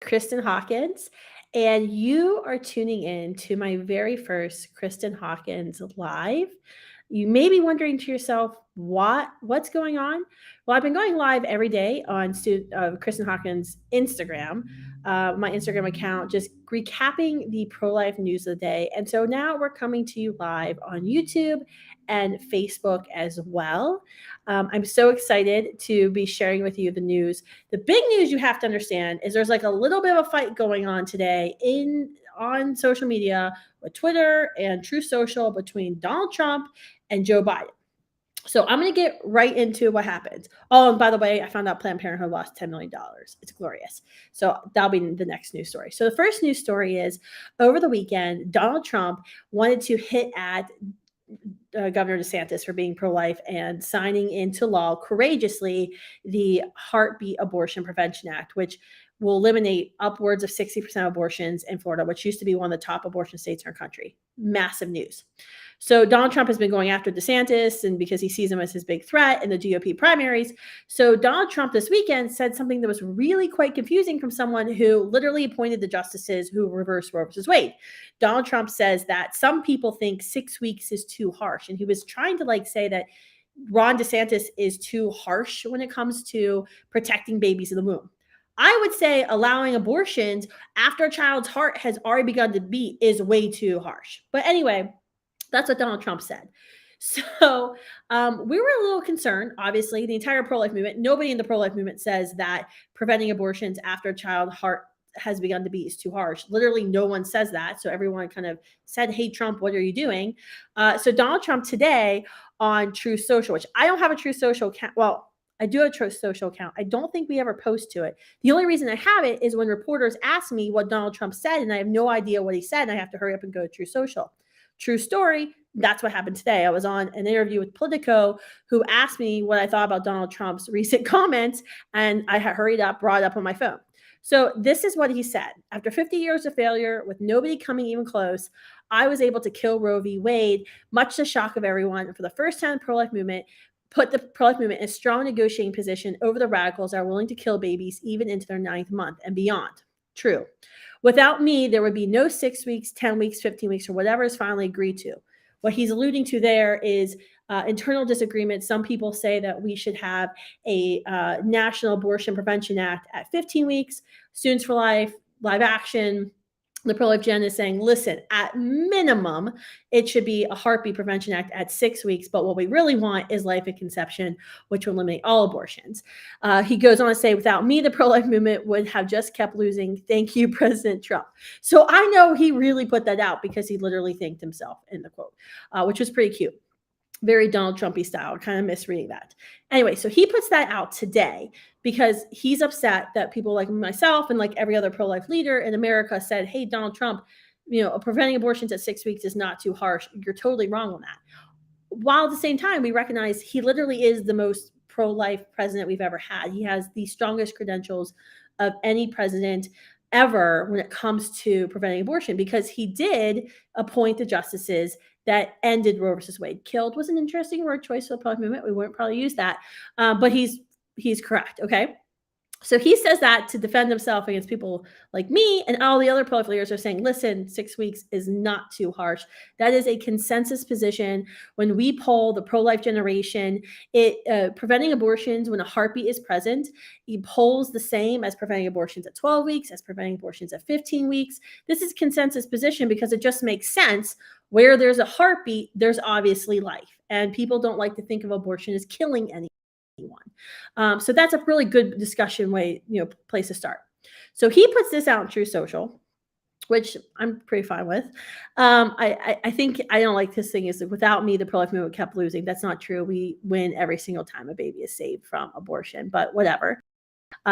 Kristan Hawkins, and you are tuning in to my very first Kristan Hawkins live. You may be wondering to yourself, what's going on? Well, I've been going live every day on Kristan Hawkins' Instagram, my Instagram account, just recapping the pro life news of the day. And so now we're coming to you live on YouTube and Facebook as well. I'm so excited to be sharing with you the news. The big news you have to understand is there's like a little bit of a fight going on today in on social media with Twitter and True Social between Donald Trump and Joe Biden. So I'm going to get right into what happens. Oh, and by the way, I found out Planned Parenthood lost $10 million. It's glorious. So that'll be the next news story. So the first news story is over the weekend, Donald Trump wanted to hit at Governor DeSantis for being pro-life and signing into law courageously the Heartbeat Abortion Prevention Act, which will eliminate upwards of 60% of abortions in Florida, which used to be one of the top abortion states in our country. Massive news. So Donald Trump has been going after DeSantis, and because he sees him as his big threat in the GOP primaries. So Donald Trump this weekend said something that was really quite confusing from someone who literally appointed the justices who reversed Roe versus Wade. Donald Trump says that some people think 6 weeks is too harsh, and he was trying to say that Ron DeSantis is too harsh when it comes to protecting babies in the womb. I would say allowing abortions after a child's heart has already begun to beat is way too harsh. But anyway, that's what Donald Trump said. So we were a little concerned, obviously, the entire pro-life movement. Nobody in the pro-life movement says that preventing abortions after a child's heart has begun to beat is too harsh. Literally, no one says that. So everyone kind of said, hey, Trump, what are you doing? So Donald Trump today on True Social, which I don't have a True Social account. Well, I do have a True Social account. I don't think we ever post to it. The only reason I have it is when reporters ask me what Donald Trump said, and I have no idea what he said, and I have to hurry up and go to True Social. True story. That's what happened today. I was on an interview with Politico, who asked me what I thought about Donald Trump's recent comments, and I hurried up, brought it up on my phone. So this is what he said. After 50 years of failure, with nobody coming even close, I was able to kill Roe v. Wade, much to the shock of everyone. And for the first time, the pro-life movement put the pro-life movement in a strong negotiating position over the radicals that are willing to kill babies even into their 9th month and beyond. True. Without me, there would be no 6 weeks, 10 weeks, 15 weeks, or whatever is finally agreed to. What he's alluding to there is internal disagreement. Some people say that we should have a National Abortion Prevention Act at 15 weeks. Students for Life, Live Action, the pro-life gen is saying, listen, at minimum, it should be a Heartbeat Prevention Act at 6 weeks. But what we really want is life at conception, which will eliminate all abortions. He goes on to say, without me, the pro-life movement would have just kept losing. Thank you, President Trump. So I know he really put that out because he literally thanked himself in the quote, which was pretty cute. Very Donald Trumpy style, kind of misreading that. Anyway, so he puts that out today because he's upset that people like myself and like every other pro-life leader in America said, hey, Donald Trump, preventing abortions at 6 weeks is not too harsh. You're totally wrong on that. While at the same time, we recognize he literally is the most pro-life president we've ever had. He has the strongest credentials of any president ever when it comes to preventing abortion, because he did appoint the justices that ended Roe versus Wade. Killed was an interesting word choice for the pro-life movement. We wouldn't probably use that, but he's correct. Okay. So he says that to defend himself against people like me, and all the other pro-life leaders are saying, listen, 6 weeks is not too harsh. That is a consensus position. When we poll the pro-life generation, preventing abortions when a heartbeat is present, he polls the same as preventing abortions at 12 weeks, as preventing abortions at 15 weeks. This is consensus position because it just makes sense. Where there's a heartbeat, there's obviously life. And people don't like to think of abortion as killing anyone. So that's a really good discussion place to start. So he puts this out in True Social, which I'm pretty fine with. I think I don't like this thing is that without me, the pro-life movement kept losing. That's not true. We win every single time a baby is saved from abortion, but whatever.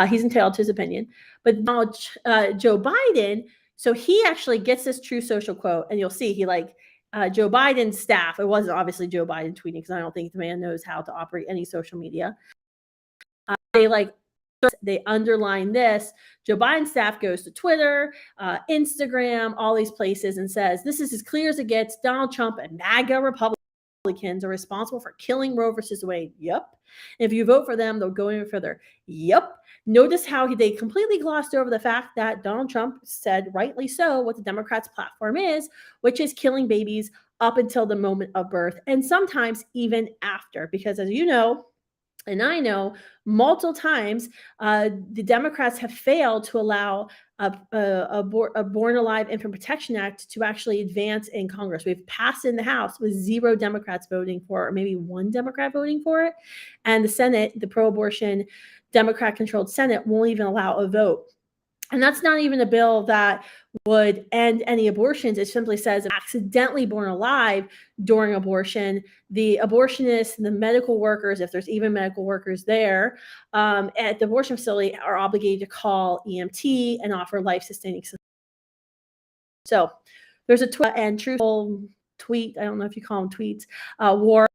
He's entitled to his opinion. But now Joe Biden, so he actually gets this True Social quote, and you'll see Joe Biden's staff. It wasn't obviously Joe Biden tweeting, because I don't think the man knows how to operate any social media. They underline this. Joe Biden's staff goes to Twitter, Instagram, all these places, and says, this is as clear as it gets. Donald Trump and MAGA Republicans are responsible for killing Roe versus Wade. Yep. If you vote for them, they'll go even further. Yep. Notice how they completely glossed over the fact that Donald Trump said, rightly so, what the Democrats' platform is, which is killing babies up until the moment of birth and sometimes even after. Because as you know, and I know multiple times the Democrats have failed to allow a Born Alive Infant Protection Act to actually advance in Congress. We've passed in the House with zero Democrats voting for it, or maybe one Democrat voting for it. And the Senate, the pro abortion Democrat controlled Senate, won't even allow a vote. And that's not even a bill that would end any abortions. It simply says if accidentally born alive during abortion, the abortionists and the medical workers, if there's even medical workers there at the abortion facility, are obligated to call EMT and offer life-sustaining support. So there's a and truthful tweet, I don't know if you call them tweets, war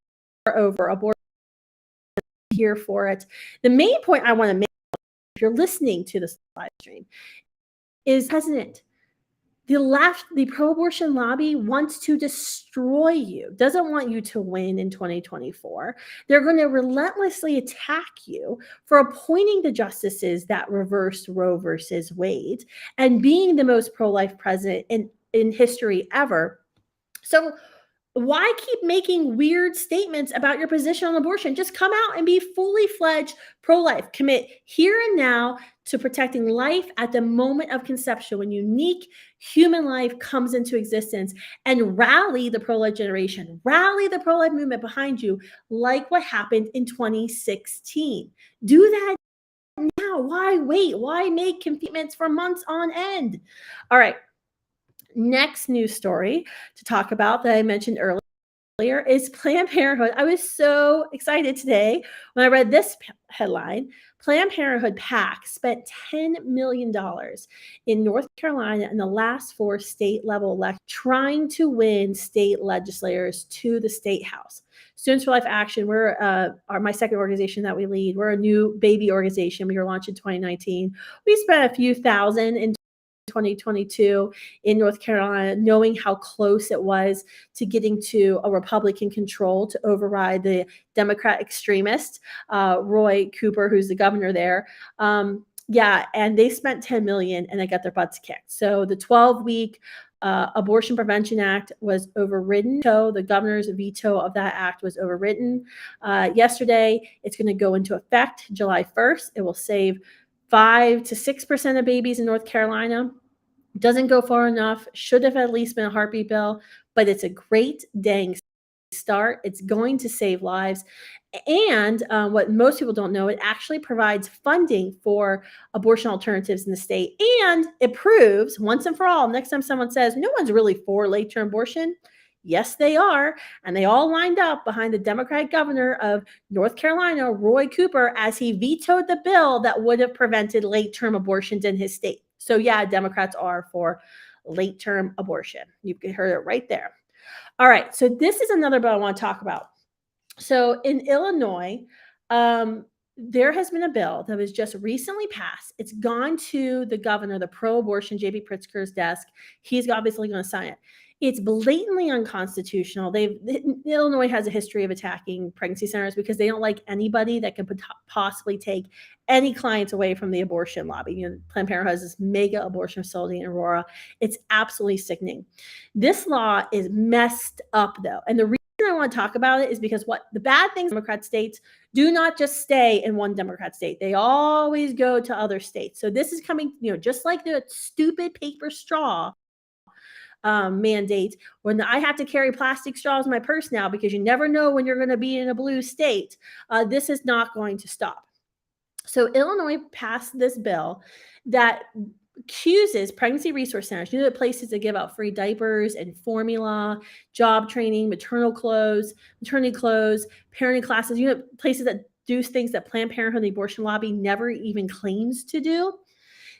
over abortion, here for it. The main point I want to make, if you're listening to this live stream, is President, the left, the pro-abortion lobby wants to destroy you, doesn't want you to win in 2024. They're going to relentlessly attack you for appointing the justices that reversed Roe versus Wade and being the most pro-life president in history ever. So why keep making weird statements about your position on abortion? Just come out and be fully fledged pro-life. Commit here and now to protecting life at the moment of conception when unique human life comes into existence, and rally the pro-life generation, rally the pro-life movement behind you, like what happened in 2016. Do that now. Why wait? Why make commitments for months on end? All right. Next news story to talk about that I mentioned earlier is Planned Parenthood. I was so excited today when I read this headline. Planned Parenthood PAC spent $10 million in North Carolina in the last 4 state-level elections trying to win state legislators to the state house. Students for Life Action, we're my second organization that we lead. We're a new baby organization. We were launched in 2019. We spent a few thousand in 2022 in North Carolina, knowing how close it was to getting to a Republican control to override the Democrat extremist, Roy Cooper, who's the governor there. And they spent $10 million and they got their butts kicked. So the 12-week Abortion Prevention Act was overridden. So the governor's veto of that act was overridden yesterday. It's going to go into effect July 1st. It will save 5 to 6% of babies in North Carolina. Doesn't go far enough. Should have at least been a heartbeat bill, but it's a great dang start. It's going to save lives. And what most people don't know, it actually provides funding for abortion alternatives in the state. And it proves once and for all, next time someone says, no one's really for late-term abortion, yes, they are. And they all lined up behind the Democratic governor of North Carolina, Roy Cooper, as he vetoed the bill that would have prevented late-term abortions in his state. So yeah, Democrats are for late-term abortion. You heard it right there. All right, so this is another bill I want to talk about. So in Illinois, there has been a bill that was just recently passed. It's gone to the governor, the pro-abortion J.B. Pritzker's desk. He's obviously going to sign it. It's blatantly unconstitutional. Illinois has a history of attacking pregnancy centers because they don't like anybody that could possibly take any clients away from the abortion lobby. You know, Planned Parenthood has this mega abortion facility in Aurora. It's absolutely sickening. This law is messed up, though. And the reason I want to talk about it is because what the bad things in Democrat states do not just stay in one Democrat state. They always go to other states. So this is coming, just like the stupid paper straw mandate when I have to carry plastic straws in my purse now because you never know when you're going to be in a blue state. This is not going to stop. So Illinois passed this bill that accuses pregnancy resource centers, the places that give out free diapers and formula, job training, maternity clothes, parenting classes, places that do things that Planned Parenthood and the abortion lobby never even claims to do.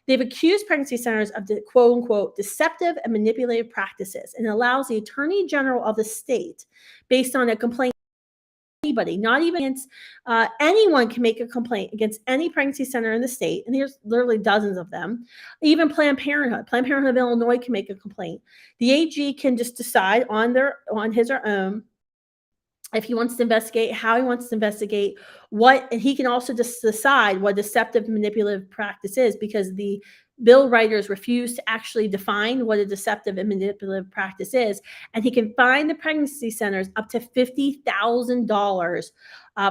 They've accused pregnancy centers of the quote unquote deceptive and manipulative practices, and allows the attorney general of the state, based on a complaint, anybody, not even against anyone, can make a complaint against any pregnancy center in the state, and there's literally dozens of them. Even Planned Parenthood of Illinois can make a complaint. The AG can just decide on his or own if he wants to investigate, how he wants to investigate, what, and he can also just decide what deceptive manipulative practice is, because the bill writers refuse to actually define what a deceptive and manipulative practice is. And he can fine the pregnancy centers up to $50,000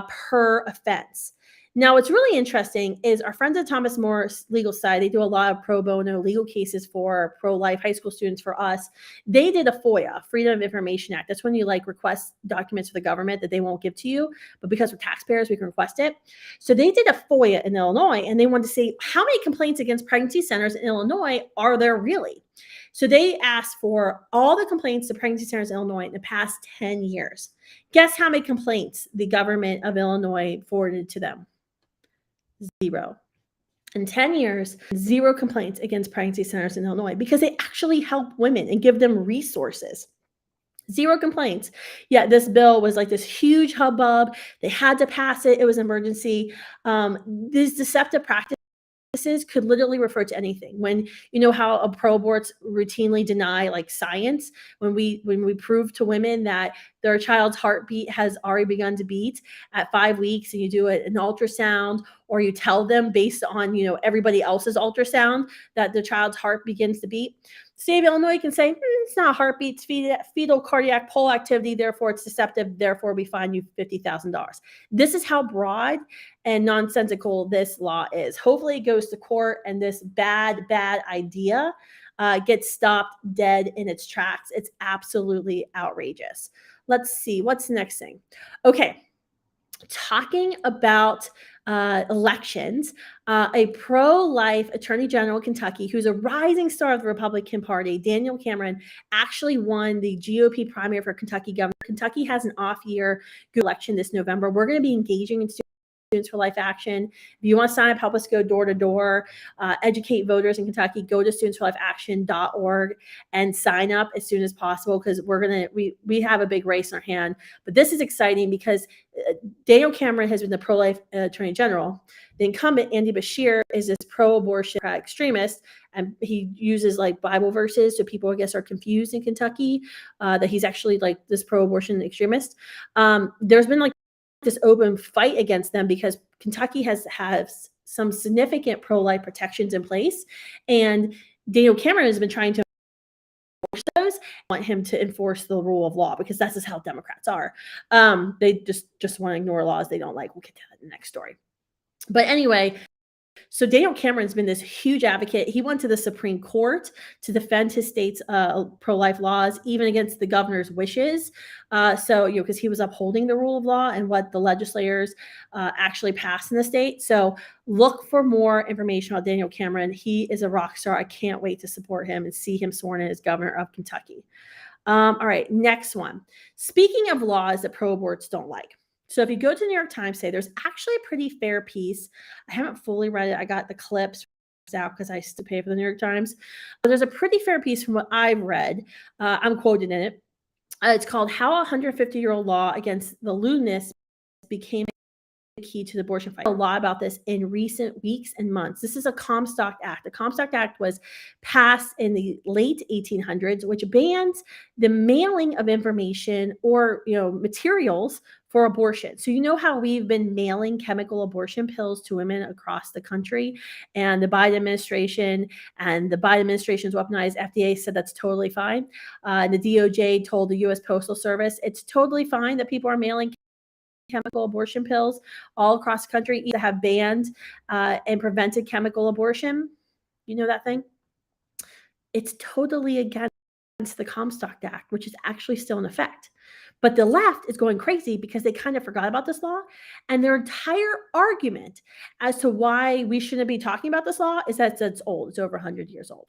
per offense. Now, what's really interesting is our friends at Thomas More Legal Society, they do a lot of pro bono legal cases for pro-life high school students. For us, they did a FOIA, Freedom of Information Act. That's when you like request documents for the government that they won't give to you, but because we're taxpayers, we can request it. So they did a FOIA in Illinois, and they wanted to see how many complaints against pregnancy centers in Illinois are there really. So they asked for all the complaints to pregnancy centers in Illinois in the past 10 years. Guess how many complaints the government of Illinois forwarded to them? Zero. In 10 years, zero complaints against pregnancy centers in Illinois, because they actually help women and give them resources. Zero complaints. Yeah, this bill was like this huge hubbub. They had to pass it. It was an emergency. These deceptive practices could literally refer to anything. When you know how pro-aborts routinely deny like science, when we prove to women that their child's heartbeat has already begun to beat at 5 weeks, and you do an ultrasound, or you tell them based on everybody else's ultrasound that the child's heart begins to beat. State of Illinois can say, it's not a heartbeat, it's fetal cardiac pole activity, therefore it's deceptive, therefore we fine you $50,000. This is how broad and nonsensical this law is. Hopefully it goes to court and this bad idea gets stopped dead in its tracks. It's absolutely outrageous. Let's see, what's the next thing? Okay, talking about elections, a pro-life attorney general in Kentucky, who's a rising star of the Republican Party, Daniel Cameron, actually won the GOP primary for Kentucky governor. Kentucky has an off-year election this November. We're going to be engaging in Students for Life Action. If you want to sign up, help us go door to door, educate voters in Kentucky, go to studentsforlifeaction.org and sign up as soon as possible, because we have a big race in our hand. But this is exciting because Daniel Cameron has been the pro-life attorney general. The incumbent, Andy Beshear, is this pro-abortion extremist, and he uses like Bible verses, so people, I guess, are confused in Kentucky that he's actually like this pro-abortion extremist. There's been like this open fight against them because Kentucky has some significant pro-life protections in place, and Daniel Cameron has been trying to enforce those. I want him to enforce the rule of law, because that's just how Democrats are. They just want to ignore laws they don't like. We'll get to that in the next story. But anyway, so Daniel Cameron's been this huge advocate. He went to the Supreme Court to defend his state's pro-life laws, even against the governor's wishes. Because he was upholding the rule of law and what the legislators actually passed in the state. So look for more information about Daniel Cameron. He is a rock star. I can't wait to support him and see him sworn in as governor of Kentucky. All right, next one. Speaking of laws that pro-aborts don't like. So if you go to the New York Times today, there's actually a pretty fair piece. I haven't fully read it. I got the clips out because I used to pay for the New York Times. But there's a pretty fair piece from what I've read. I'm quoted in it. It's called How a 150-Year-Old Law Against the Lewdness Became the Key to the Abortion Fight. A lot about this in recent weeks and months. This is a Comstock Act. The Comstock Act was passed in the late 1800s, which bans the mailing of information or materials for abortion. So you know how we've been mailing chemical abortion pills to women across the country, and the Biden administration's weaponized FDA said that's totally fine. The DOJ told the U.S. Postal Service it's totally fine that people are mailing chemical abortion pills all across the country that have banned and prevented chemical abortion. You know that thing? It's totally against the Comstock Act, which is actually still in effect. But the left is going crazy because they kind of forgot about this law. And their entire argument as to why we shouldn't be talking about this law is that it's old. It's over 100 years old.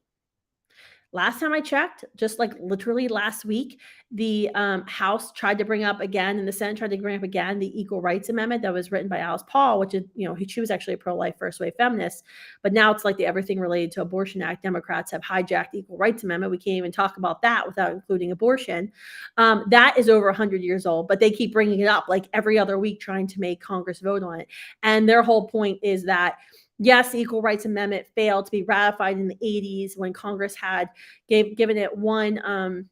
Last time I checked, just like literally last week, the House tried to bring up again, and the Senate tried to bring up again, the Equal Rights Amendment that was written by Alice Paul, which is, she was actually a pro-life, first-wave feminist. But now it's like the Everything Related to Abortion Act. Democrats have hijacked the Equal Rights Amendment. We can't even talk about that without including abortion. That is over 100 years old, but they keep bringing it up like every other week, trying to make Congress vote on it. And their whole point is that yes, the Equal Rights Amendment failed to be ratified in the 80s when Congress had given it one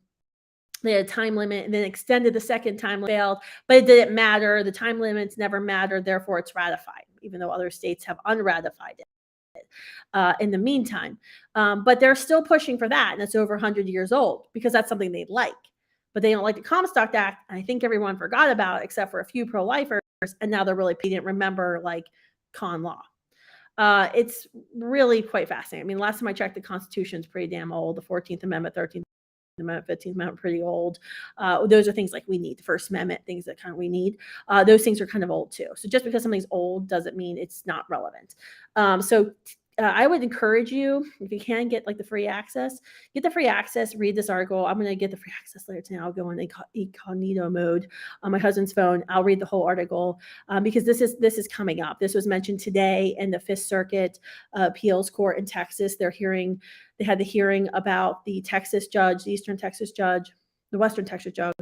They had a time limit and then extended the second time limit, failed, but it didn't matter. The time limits never mattered. Therefore, it's ratified, even though other states have unratified it in the meantime. But they're still pushing for that, and it's over 100 years old because that's something they like. But they don't like the Comstock Act. And I think everyone forgot about it except for a few pro-lifers, and now they're really didn't remember like con law. It's really quite fascinating. I mean, last time I checked, the Constitution is pretty damn old. The 14th Amendment, 13th Amendment, 15th Amendment, pretty old. Those are things like we need. The First Amendment, things that kind of we need. Those things are kind of old too. So just because something's old doesn't mean it's not relevant. I would encourage you, if you can, get like the free access. Get the free access. Read this article. I'm going to get the free access later tonight. I'll go in incognito mode on my husband's phone. I'll read the whole article because this is coming up. This was mentioned today in the Fifth Circuit Appeals Court in Texas. They had the hearing about the Texas judge, the Eastern Texas judge, the Western Texas judge,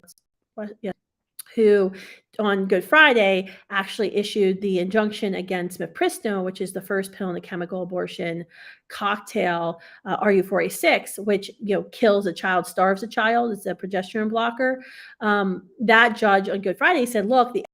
who on Good Friday actually issued the injunction against mifepristone, which is the first pill in the chemical abortion cocktail, RU486, which kills a child, starves a child. It's a progesterone blocker. That judge on Good Friday said, look, the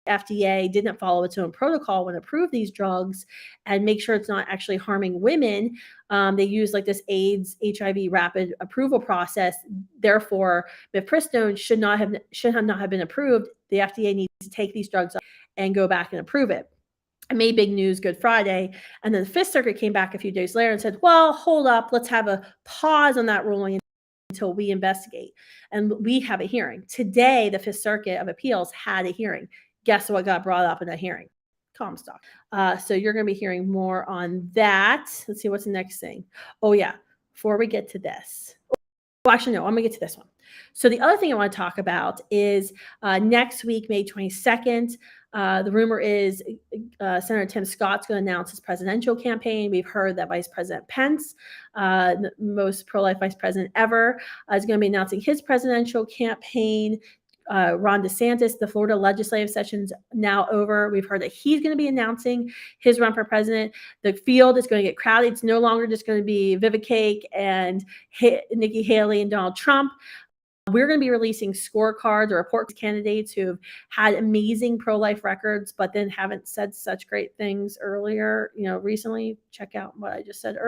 FDA didn't follow its own protocol when it approved these drugs and make sure it's not actually harming women. They use like this AIDS HIV rapid approval process. Therefore, mifepristone should not have been approved. The FDA needs to take these drugs and go back and approve it. I made big news Good Friday. And then the Fifth Circuit came back a few days later and said, well, hold up, let's have a pause on that ruling until we investigate. And we have a hearing. Today, the Fifth Circuit of Appeals had a hearing. Guess what got brought up in that hearing? Comstock. So you're going to be hearing more on that. Let's see, what's the next thing? Oh, yeah. Before we get to this. Oh, actually, no, I'm going to get to this one. So the other thing I want to talk about is next week, May 22nd, the rumor is Senator Tim Scott's going to announce his presidential campaign. We've heard that Vice President Pence, the most pro-life vice president ever, is going to be announcing his presidential campaign. Ron DeSantis, the Florida legislative session's now over. We've heard that he's going to be announcing his run for president. The field is going to get crowded. It's no longer just going to be Vivica Cake and Nikki Haley and Donald Trump. We're going to be releasing scorecards or reports candidates who have had amazing pro-life records, but then haven't said such great things earlier, recently. Check out what I just said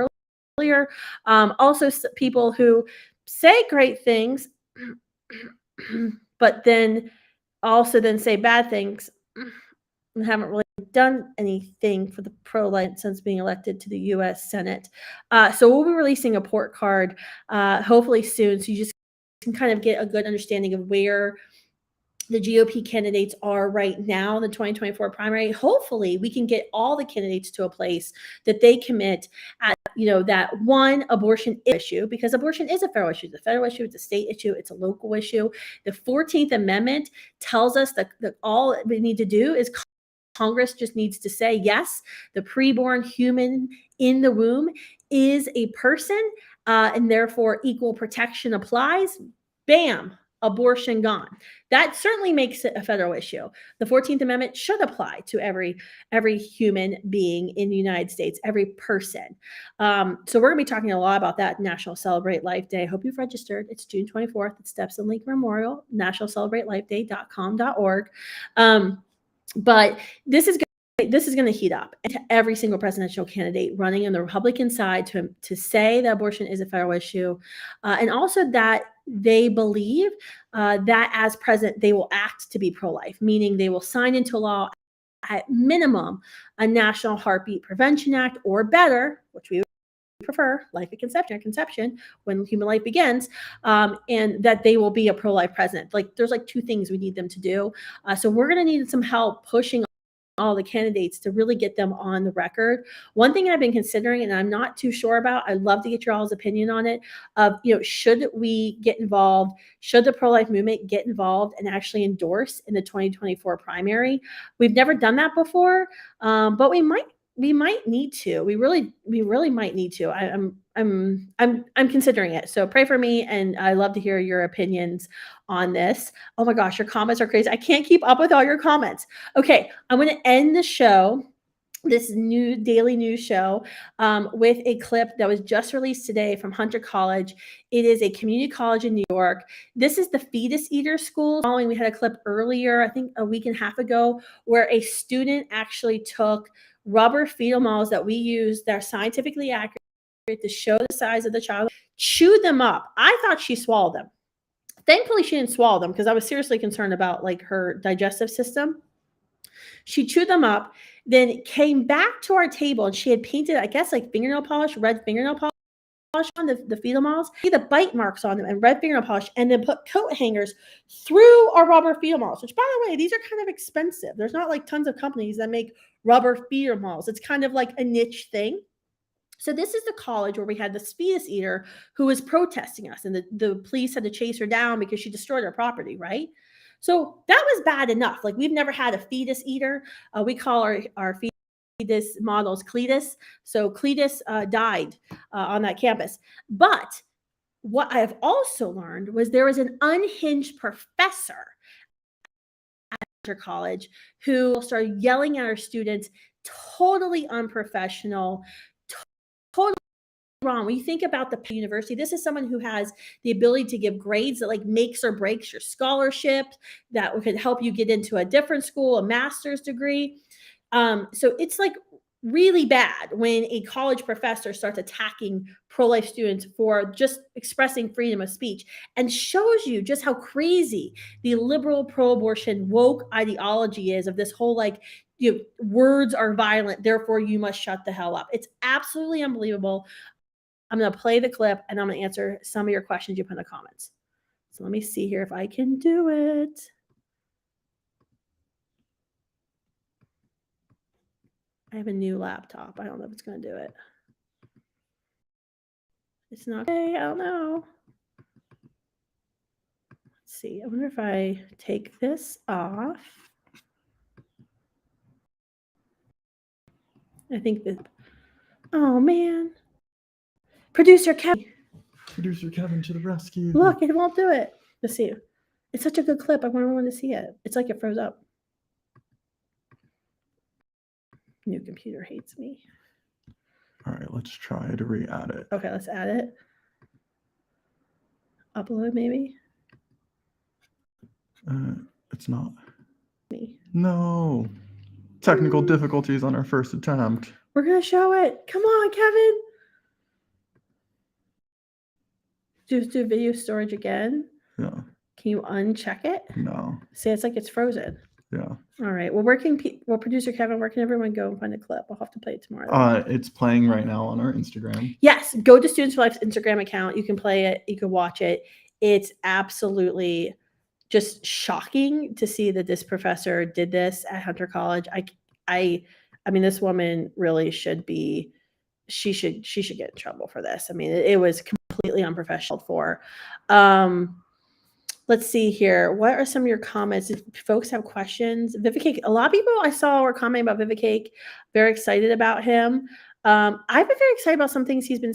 earlier. Also, people who say great things, but then also say bad things and haven't really done anything for the pro-life since being elected to the U.S. Senate. So we'll be releasing a report card hopefully soon, so you just can kind of get a good understanding of where the GOP candidates are right now in the 2024 primary. Hopefully, we can get all the candidates to a place that they commit at, that one, abortion issue, because abortion is a federal issue. It's a federal issue, it's a state issue, it's a local issue. The 14th Amendment tells us that all we need to do is Congress just needs to say, yes, the preborn human in the womb is a person, and therefore equal protection applies. Bam. Abortion gone. That certainly makes it a federal issue. The 14th Amendment should apply to every human being in the United States, every person. So we're going to be talking a lot about that National Celebrate Life Day. I hope you've registered. It's June 24th at Steps and Lincoln Memorial, nationalcelebratelifeday.com.org. But this is going to heat up to every single presidential candidate running on the Republican side to say that abortion is a federal issue, and also that they believe that as president, they will act to be pro-life, meaning they will sign into law at minimum a National Heartbeat Prevention Act, or better, which we would prefer, life at conception, when human life begins, and that they will be a pro-life president. Like there's two things we need them to do. So we're going to need some help pushing all the candidates to really get them on the record. One thing I've been considering, and I'm not too sure about, I'd love to get your all's opinion on it, should we get involved? Should the pro-life movement get involved and actually endorse in the 2024 primary? We've never done that before, but we might need to. We really might need to. I'm considering it. So pray for me, and I love to hear your opinions on this. Oh my gosh, your comments are crazy. I can't keep up with all your comments. Okay, I'm going to end the show this new daily news show with a clip that was just released today from Hunter College. It is a community college in New York. This is the fetus eater school. We had a clip earlier, I think a week and a half ago, where a student actually took rubber fetal models that we use that are scientifically accurate to show the size of the child, chewed them up. I thought she swallowed them. Thankfully, she didn't swallow them because I was seriously concerned about like her digestive system. She chewed them up, then came back to our table and she had painted, I guess, like fingernail polish, red fingernail polish on the fetal models, see the bite marks on them and red fingernail polish, and then put coat hangers through our rubber fetal models, which, by the way, these are kind of expensive. There's not like tons of companies that make rubber fetal models. It's kind of like a niche thing. So this is the college where we had this fetus eater who was protesting us, and the police had to chase her down because she destroyed our property, right? So that was bad enough. Like, we've never had a fetus eater. We call our fetus models Cletus. So Cletus died on that campus. But what I have also learned was there was an unhinged professor at college who started yelling at our students, totally unprofessional, totally wrong. When you think about the university, this is someone who has the ability to give grades that like makes or breaks your scholarship, that could help you get into a different school, a master's degree. So it's like really bad when a college professor starts attacking pro-life students for just expressing freedom of speech, and shows you just how crazy the liberal pro-abortion woke ideology is of this whole like, words are violent, therefore you must shut the hell up. It's absolutely unbelievable. I'm going to play the clip and I'm going to answer some of your questions you put in the comments. So let me see here if I can do it. I have a new laptop. I don't know if it's going to do it. It's not. Okay, I don't know. Let's see. I wonder if I take this off. I think this. Oh, man. Producer Kevin. Producer Kevin to the rescue. Look, it won't do it. Let's see. It's such a good clip. I want everyone to see it. It's like it froze up. New computer hates me. All right, let's try to re-add it. Okay, let's add it. Upload, maybe. It's not. Me. No. Technical difficulties on our first attempt. We're going to show it. Come on, Kevin. Just do video storage again. Yeah. Can you uncheck it? No. See, it's like it's frozen. Yeah. All right. Well, producer Kevin, where can everyone go and find the clip? I'll have to play it tomorrow. It's playing right now on our Instagram. Yes. Go to Students for Life's Instagram account. You can play it. You can watch it. It's absolutely just shocking to see that this professor did this at Hunter College. I mean, this woman really should be, she should get in trouble for this. I mean, it was completely unprofessional for. Let's see here. What are some of your comments? If folks have questions, Vivicake, a lot of people I saw were commenting about Vivicake, very excited about him. I've been very excited about some things he's been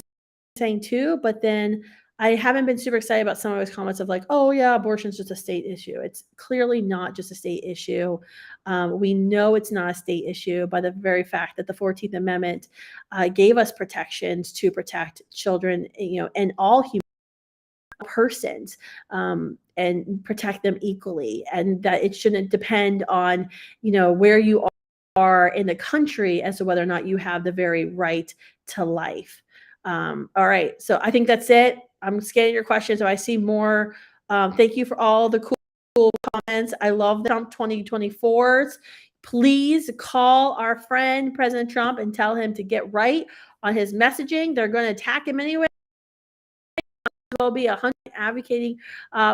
saying too, but then I haven't been super excited about some of his comments of like, oh yeah, abortion's just a state issue. It's clearly not just a state issue. We know it's not a state issue by the very fact that the 14th Amendment gave us protections to protect children, and all human persons, and protect them equally, and that it shouldn't depend on, where you are in the country as to whether or not you have the very right to life. All right. So I think that's it. I'm scanning your questions. So I see more. Thank you for all the cool comments. I love the Trump 2024s. Please call our friend, President Trump, and tell him to get right on his messaging. They're going to attack him anyway. There'll be 100 advocating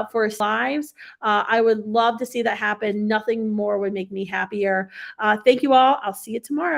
for his lives. I would love to see that happen. Nothing more would make me happier. Thank you all. I'll see you tomorrow.